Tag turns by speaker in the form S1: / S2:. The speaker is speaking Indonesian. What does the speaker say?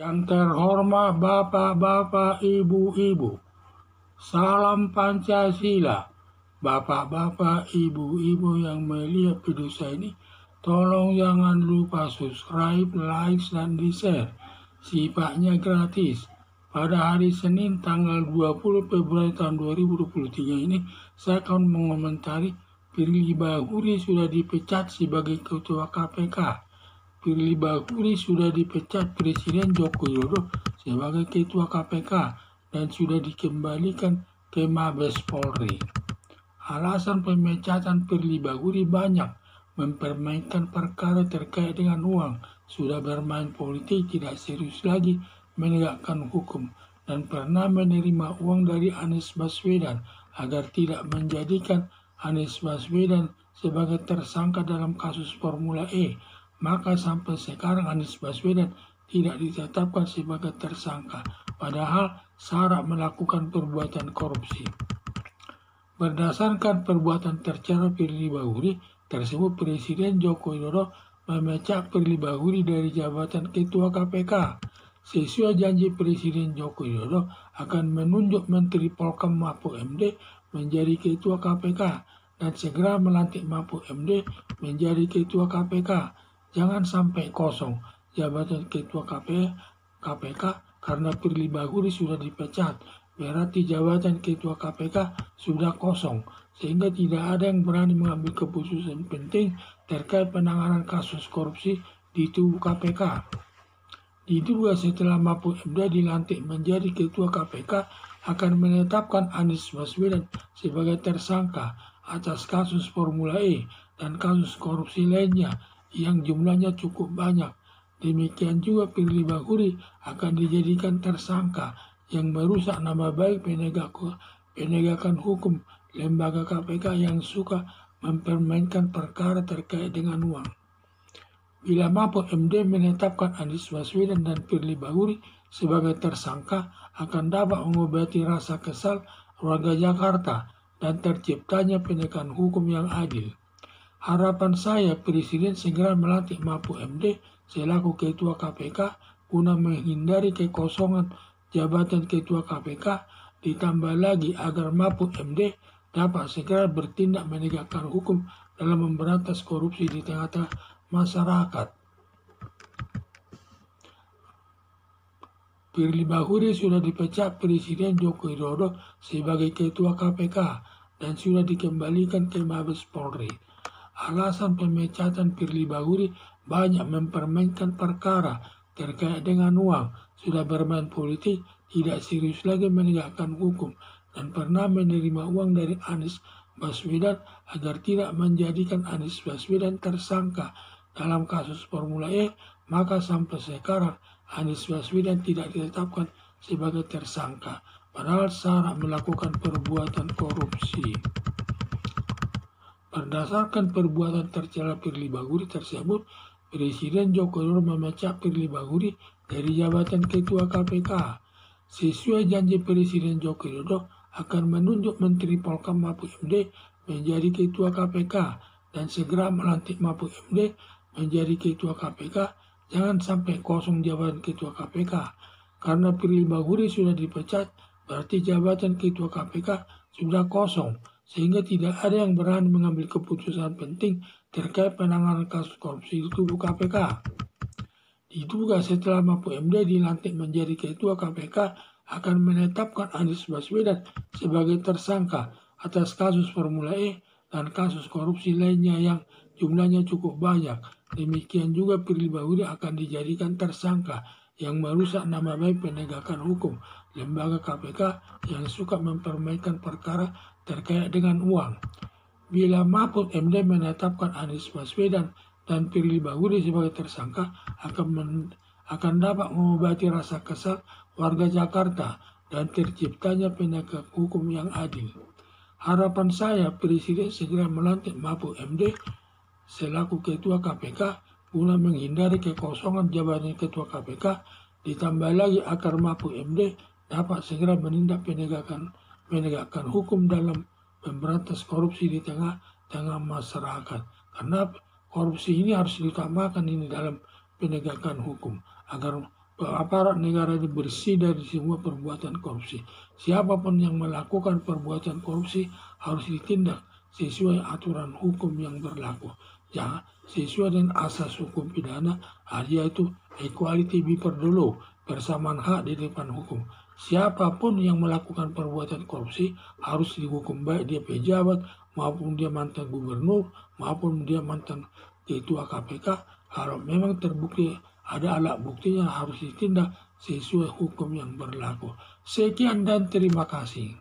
S1: Yang terhormat Bapak-Bapak, Ibu-Ibu, salam Pancasila. Bapak-bapak, ibu-ibu yang melihat video saya ini, tolong jangan lupa subscribe, like, dan di-share. Sifatnya gratis. Pada hari Senin tanggal 20 Februari tahun 2023 ini, saya akan mengomentari Firly Bahuri sudah dipecat sebagai Ketua KPK. Firly Bahuri sudah dipecat Presiden Joko Widodo sebagai Ketua KPK dan sudah dikembalikan ke Mabes Polri. Alasan pemecatan Firly Bahuri banyak, mempermainkan perkara terkait dengan uang, sudah bermain politik, tidak serius lagi menegakkan hukum, dan pernah menerima uang dari Anies Baswedan agar tidak menjadikan Anies Baswedan sebagai tersangka dalam kasus Formula E. Maka sampai sekarang Anies Baswedan tidak ditetapkan sebagai tersangka, padahal syarat melakukan perbuatan korupsi. Berdasarkan perbuatan tercela Firly Bahuri tersebut, Presiden Joko Widodo memecat Firly Bahuri dari jabatan Ketua KPK. Sesuai janji Presiden Joko Widodo akan menunjuk Menteri Polkam Mahfud MD menjadi Ketua KPK dan segera melantik Mahfud MD menjadi Ketua KPK. Jangan sampai kosong jabatan Ketua KPK karena Firly Bahuri sudah dipecat. Berarti jabatan Ketua KPK sudah kosong, sehingga tidak ada yang berani mengambil keputusan penting terkait penanganan kasus korupsi di tubuh KPK. Diduga setelah Mahfud MD dilantik menjadi Ketua KPK akan menetapkan Anies Baswedan sebagai tersangka atas kasus Formula E dan kasus korupsi lainnya yang jumlahnya cukup banyak. Demikian juga Firly Bahuri akan dijadikan tersangka yang merusak nama baik penegakan hukum lembaga KPK yang suka mempermainkan perkara terkait dengan uang. Bila Mahfud MD menetapkan Anies Baswedan dan Firly Bahuri sebagai tersangka, akan dapat mengobati rasa kesal warga Jakarta dan terciptanya penegakan hukum yang adil. Harapan saya Presiden segera melantik Mahfud MD selaku Ketua KPK guna menghindari kekosongan jabatan Ketua KPK, ditambah lagi agar Mahfud MD dapat segera bertindak menegakkan hukum dalam memberantas korupsi di tengah-tengah masyarakat. Firly Bahuri sudah dipecat Presiden Joko Widodo sebagai Ketua KPK dan sudah dikembalikan ke Mabes Polri. Alasan pemecatan Firly Bahuri banyak mempermainkan perkara terkait dengan uang, sudah bermain politik, tidak serius lagi menegakkan hukum, dan pernah menerima uang dari Anies Baswedan agar tidak menjadikan Anies Baswedan tersangka dalam kasus Formula E. Maka sampai sekarang Anies Baswedan tidak ditetapkan sebagai tersangka, padahal syarat melakukan perbuatan korupsi. Berdasarkan perbuatan tercela Firly Bahuri tersebut, Presiden Joko Widodo memecat Firly Bahuri dari jabatan Ketua KPK. Sesuai janji Presiden Joko Widodo akan menunjuk Menteri Polkam Mahfud MD menjadi Ketua KPK dan segera melantik Mahfud MD menjadi Ketua KPK. Jangan sampai kosong jabatan Ketua KPK. Karena Firly Bahuri sudah dipecat, berarti jabatan Ketua KPK sudah kosong, sehingga tidak ada yang berani mengambil keputusan penting terkait penanganan kasus korupsi di tubuh KPK. Diduga setelah Mahfud MD dilantik menjadi Ketua KPK akan menetapkan Anies Baswedan sebagai tersangka atas kasus Formula E dan kasus korupsi lainnya yang jumlahnya cukup banyak. Demikian juga Firly Bahuri akan dijadikan tersangka yang merusak nama baik penegakan hukum lembaga KPK yang suka mempermainkan perkara terkait dengan uang. Bila Mahfud MD menetapkan Anies Baswedan dan Firly Bahuri sebagai tersangka, akan dapat mengobati rasa kesal warga Jakarta dan terciptanya penegakan hukum yang adil. Harapan saya Presiden segera melantik Mahfud MD selaku Ketua KPK guna menghindari kekosongan jabatan Ketua KPK, ditambah lagi agar Mahfud MD dapat segera menindak menegakkan hukum dalam memberantas korupsi di tengah-tengah masyarakat. Karena korupsi ini harus ditambahkan ini dalam penegakan hukum agar aparat negara ini bersih dari semua perbuatan korupsi. Siapapun yang melakukan perbuatan korupsi harus ditindak sesuai aturan hukum yang berlaku. Ya, sesuai dengan asas hukum pidana, yaitu equality before the law, persamaan hak di depan hukum. Siapapun yang melakukan perbuatan korupsi harus dihukum, baik dia pejabat maupun dia mantan gubernur maupun dia mantan ketua KPK. Kalau memang terbukti ada alat buktinya harus ditindak sesuai hukum yang berlaku. Sekian dan terima kasih.